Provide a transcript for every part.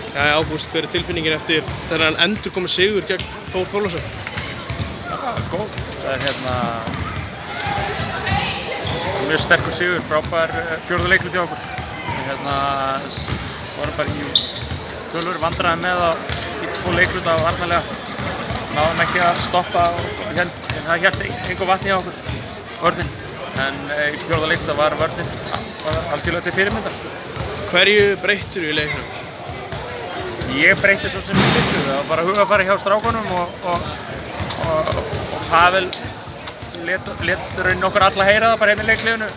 Já, Ágúst, hver tilfinningin eftir þennan endurkominn sigur gegn Þór Þórðarson? Góð. Það mjög sterkur sigur, frábær fjórða leiklut hjá okkur. Vorum bara í tölur vandræðum með í 2 leikluta og varnarlega. Náðum ekki að stoppa og það hélt engu vatni hjá okkur, vörnin. En í fjórða leikluta var vörnin algjörlega til fyrirmyndar. Hverju breyttir í leiknum? Ég breytti svo sem ég litlu. Það var bara hugarfari hjá strákunum og Pavel lét raunin okkur alla heyra það bara hérna í leikliðinu.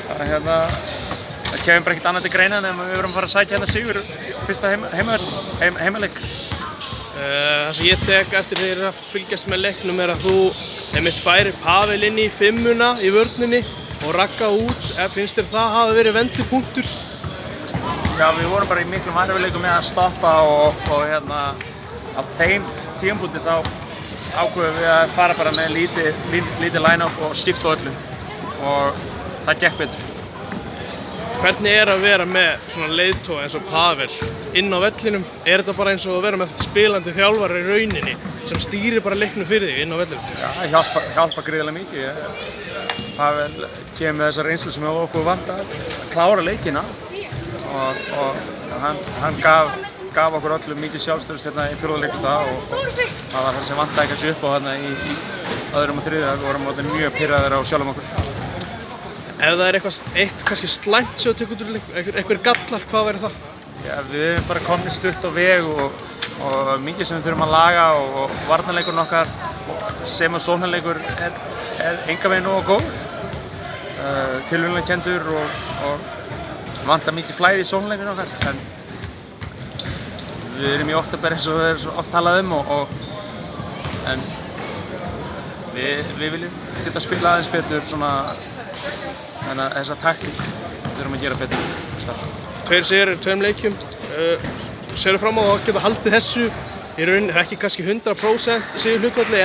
Það kemur bara ekkert annað til greina en við verum að fara að sækja hérna sigur fyrsta heimaleik. Það sem ég tek eftir þegar að fylgjast með leiknum er að þú einmitt færir Pavel inn í 5-una í vörninni og Ragga út. Finnst þér það hafa verið vendipunktur? Já, við vorum bara í miklum erfiðleikum með að stoppa og á þeim tímapunkti þá ákveðum við að fara bara með lítið line-up og skipta öllu og það gekk betur. Hvernig er að vera með svona leiðtoga eins og Pavel inn á vellinum? Er þetta bara eins og að vera með spilandi þjálfara í rauninni sem stýrir bara leiknum fyrir þig inn á vellinum? Já, það hjálpa gríðarlega mikið. Pavel kemur með þessa reynslu sem okkur vantar að klára leikina og hann gaf okkur öllum mikið sjálfstraust hérna í fjórða leikluta og það var það sem vantaði kannski upp á þarna í öðrum og þriðja. Við vorum mjög pirraðir á sjálfum okkur. Ef það er eitt kannski slæmt sem þú tekur út úr leik, einhver gallar, hvað væri það? Já, við erum bara komnir stutt á veg og mikið sem við þurfum að laga og varnarleikurinn okkar sem að sóknarleikur er engan veginn nógu góður. Tilviljunarkenndur og vantar mikið flæði í sóknarleikinn okkar. En við erum í október eins og það er svo oft talað en við viljum geta spila aðeins betur þannig að þessa taktík þurfum að gera betur. 2 sigrar í 2 leikjum. Sérðu fram á að geta haldið þessu í rauninni, ekki kannski 100% sigurhlutfalli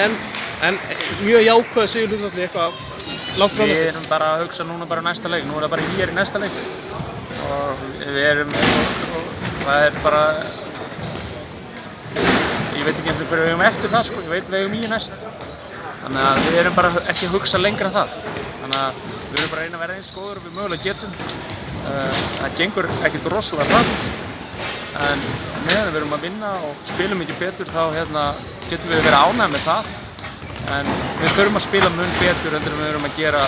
en mjög jákvæð sigurhlutfalli eitthvað langt fram. Við erum bara að hugsa núna bara næsta leik. Nú er það bara hér í næsta leik og við erum það er bara ég veit ekki eins og hverju við eigum eftir það ég veit við eigum í næst. Þannig að við erum bara ekki að hugsa lengra en það. Þannig að við erum bara að reyna að vera eins góður og við mögulega getum. Það gengur ekkert rosalega hratt en meðan við erum að vinna og spilum mikið betur þá getum við verið ánægð með það. En við þurfum að spila mun betur en við erum að gera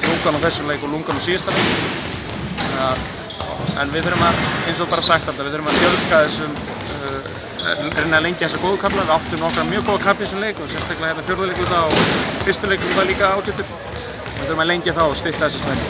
lungan á þessum leik og lungan á síðasta leik. En við þurfum að, eins og bara sagt alltaf, við þurfum að fjölga þessum reyna að lengja þessa góðu kafla. Við áttum nokkra mjög góða kafla í þessum leik og sérstaklega fjórða leikluta og fyrsta leikluta var líka ágætur. Við þurfum að lengja þá og stytta þessi slæmi.